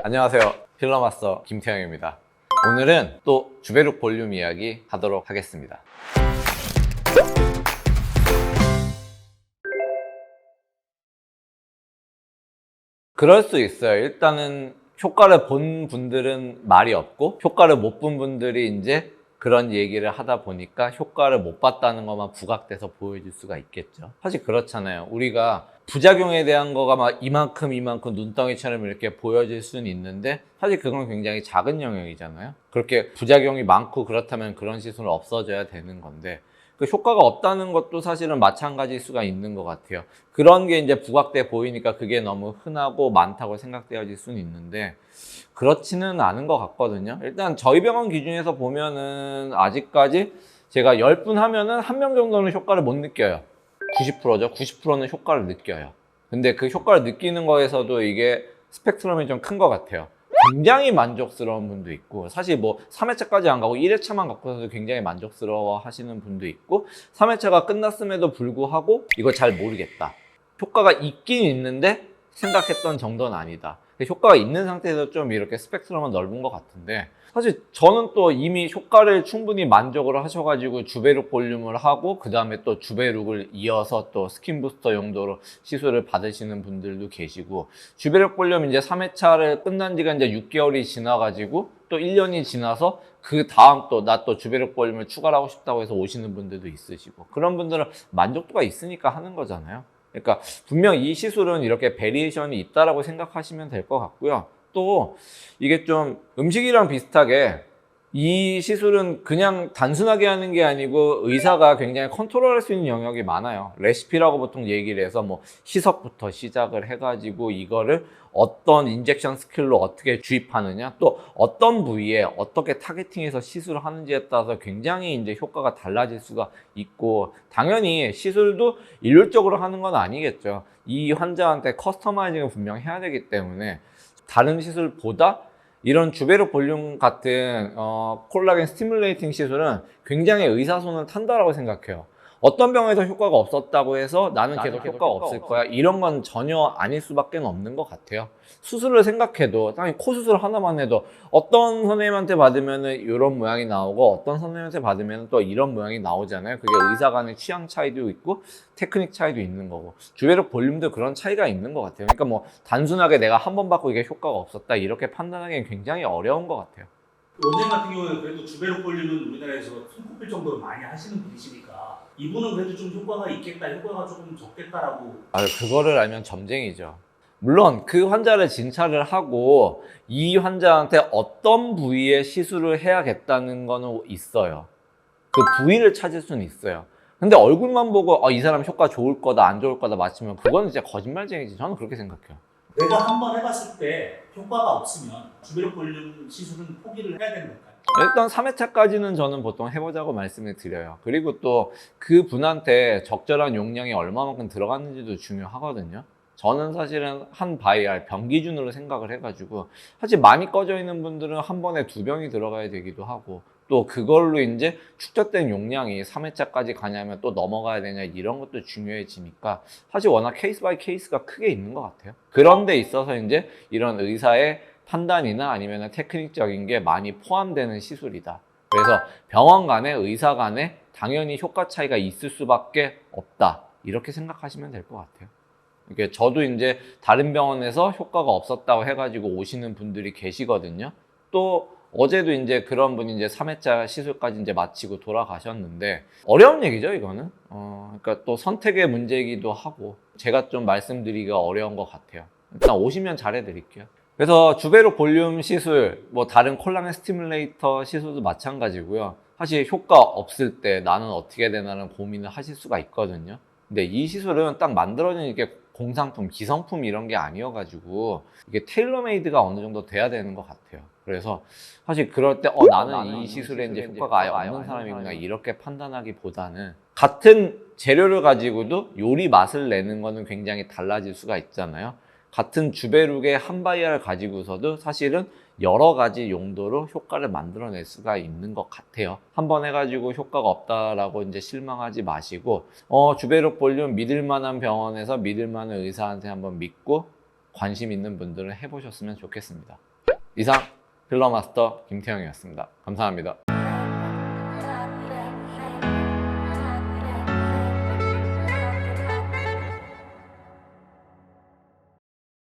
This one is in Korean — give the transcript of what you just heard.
안녕하세요. 필러마스터 김태형입니다. 오늘은 또 주베룩 볼륨 이야기 하도록 하겠습니다. 그럴 수 있어요. 일단은 효과를 본 분들은 말이 없고, 효과를 못 본 분들이 이제 그런 얘기를 하다 보니까 효과를 못 봤다는 것만 부각돼서 보여줄 수가 있겠죠. 사실 그렇잖아요. 우리가 부작용에 대한 거가 막 이만큼 눈덩이처럼 이렇게 보여질 수는 있는데, 사실 그건 굉장히 작은 영역이잖아요. 그렇게 부작용이 많고 그렇다면 그런 시술은 없어져야 되는 건데, 그 효과가 없다는 것도 사실은 마찬가지일 수가 있는 것 같아요. 그런 게 이제 부각돼 보이니까 그게 너무 흔하고 많다고 생각되어질 수는 있는데, 그렇지는 않은 것 같거든요. 일단 저희 병원 기준에서 보면은 아직까지 제가 10분 하면은 1명 정도는 효과를 못 느껴요. 90%죠. 90%는 효과를 느껴요. 근데 그 효과를 느끼는 거에서도 이게 스펙트럼이 좀 큰 것 같아요. 굉장히 만족스러운 분도 있고, 사실 뭐 3회차까지 안 가고 1회차만 갖고서도 굉장히 만족스러워 하시는 분도 있고, 3회차가 끝났음에도 불구하고 이거 잘 모르겠다, 효과가 있긴 있는데 생각했던 정도는 아니다, 효과가 있는 상태에서 좀 이렇게 스펙트럼은 넓은 것 같은데, 사실 저는 또 이미 효과를 충분히 만족을 하셔가지고 주베룩 볼륨을 하고 그 다음에 또 주베룩을 이어서 또 스킨 부스터 용도로 시술을 받으시는 분들도 계시고, 주베룩 볼륨 이제 3회차를 끝난 지가 이제 6개월이 지나가지고 또 1년이 지나서 그 다음 또 나 또 주베룩 볼륨을 추가를 하고 싶다고 해서 오시는 분들도 있으시고, 그런 분들은 만족도가 있으니까 하는 거잖아요. 그러니까 분명 이 시술은 이렇게 베리에이션이 있다라고 생각하시면 될 것 같고요. 또 이게 좀 음식이랑 비슷하게 이 시술은 그냥 단순하게 하는 게 아니고 의사가 굉장히 컨트롤할 수 있는 영역이 많아요. 레시피라고 보통 얘기를 해서 뭐 희석부터 시작을 해가지고 이거를 어떤 인젝션 스킬로 어떻게 주입하느냐, 또 어떤 부위에 어떻게 타겟팅해서 시술을 하는지에 따라서 굉장히 이제 효과가 달라질 수가 있고, 당연히 시술도 일률적으로 하는 건 아니겠죠. 이 환자한테 커스터마이징을 분명 해야 되기 때문에 다른 시술보다 이런 주베룩 볼륨 같은 콜라겐 스티뮬레이팅 시술은 굉장히 의사손을 탄다라고 생각해요. 어떤 병에서 효과가 없었다고 해서 나는 계속 효과가 없을 거야, 이런 건 전혀 아닐 수밖에 없는 것 같아요. 수술을 생각해도 당연히 코 수술 하나만 해도 어떤 선생님한테 받으면 이런 모양이 나오고 어떤 선생님한테 받으면 또 이런 모양이 나오잖아요. 그게 의사 간의 취향 차이도 있고 테크닉 차이도 있는 거고, 주베룩 볼륨도 그런 차이가 있는 것 같아요. 그러니까 뭐 단순하게 내가 한 번 받고 이게 효과가 없었다 이렇게 판단하기는 굉장히 어려운 것 같아요. 원장님 같은 경우는 그래도 주베룩 볼륨은 우리나라에서 손꼽힐 정도로 많이 하시는 분이시니까 이분은 그래도 좀 효과가 있겠다, 효과가 조금 적겠다라고. 그거를 알면 점쟁이죠. 물론 그 환자를 진찰을 하고 이 환자한테 어떤 부위에 시술을 해야겠다는 거는 있어요. 그 부위를 찾을 수는 있어요. 근데 얼굴만 보고 이 사람 효과 좋을 거다 안 좋을 거다 맞추면 그거는 진짜 거짓말쟁이지. 저는 그렇게 생각해요. 내가 한 번 해봤을 때 효과가 없으면 주베룩 볼륨 시술은 포기를 해야 되는 걸까요? 일단 3회차까지는 저는 보통 해보자고 말씀을 드려요. 그리고 또 그 분한테 적절한 용량이 얼마만큼 들어갔는지도 중요하거든요. 저는 사실은 한 바이알 병 기준으로 생각을 해가지고, 사실 많이 꺼져 있는 분들은 한 번에 2병이 들어가야 되기도 하고, 또 그걸로 이제 축적된 용량이 3회차까지 가냐면 또 넘어가야 되냐 이런 것도 중요해지니까 사실 워낙 케이스 바이 케이스가 크게 있는 것 같아요. 그런 데 있어서 이제 이런 의사의 판단이나 아니면 테크닉적인 게 많이 포함되는 시술이다. 그래서 병원 간에 의사 간에 당연히 효과 차이가 있을 수밖에 없다, 이렇게 생각하시면 될 것 같아요. 이게 저도 이제 다른 병원에서 효과가 없었다고 해가지고 오시는 분들이 계시거든요. 또 어제도 이제 그런 분이 이제 3회차 시술까지 이제 마치고 돌아가셨는데, 어려운 얘기죠, 이거는. 그러니까 또 선택의 문제이기도 하고, 제가 좀 말씀드리기가 어려운 것 같아요. 일단 오시면 잘해드릴게요. 그래서 주베룩 볼륨 시술, 뭐 다른 콜라겐 스티뮬레이터 시술도 마찬가지고요. 사실 효과 없을 때 나는 어떻게 되나는 고민을 하실 수가 있거든요. 근데 이 시술은 딱 만들어진 이게 공상품, 기성품 이런 게 아니어가지고 이게 테일러메이드가 어느 정도 돼야 되는 것 같아요. 그래서 사실 그럴 때 나는 이 시술에 이제 효과가 아예 없는 사람이구나 이렇게 판단하기보다는, 같은 재료를 가지고도 요리 맛을 내는 거는 굉장히 달라질 수가 있잖아요. 같은 주베룩의 한 바이알을 가지고서도 사실은 여러 가지 용도로 효과를 만들어낼 수가 있는 것 같아요. 한번 해가지고 효과가 없다라고 이제 실망하지 마시고, 주베룩 볼륨 믿을 만한 병원에서 믿을 만한 의사한테 한번 믿고 관심 있는 분들은 해보셨으면 좋겠습니다. 이상 필러마스터 김태형이었습니다. 감사합니다.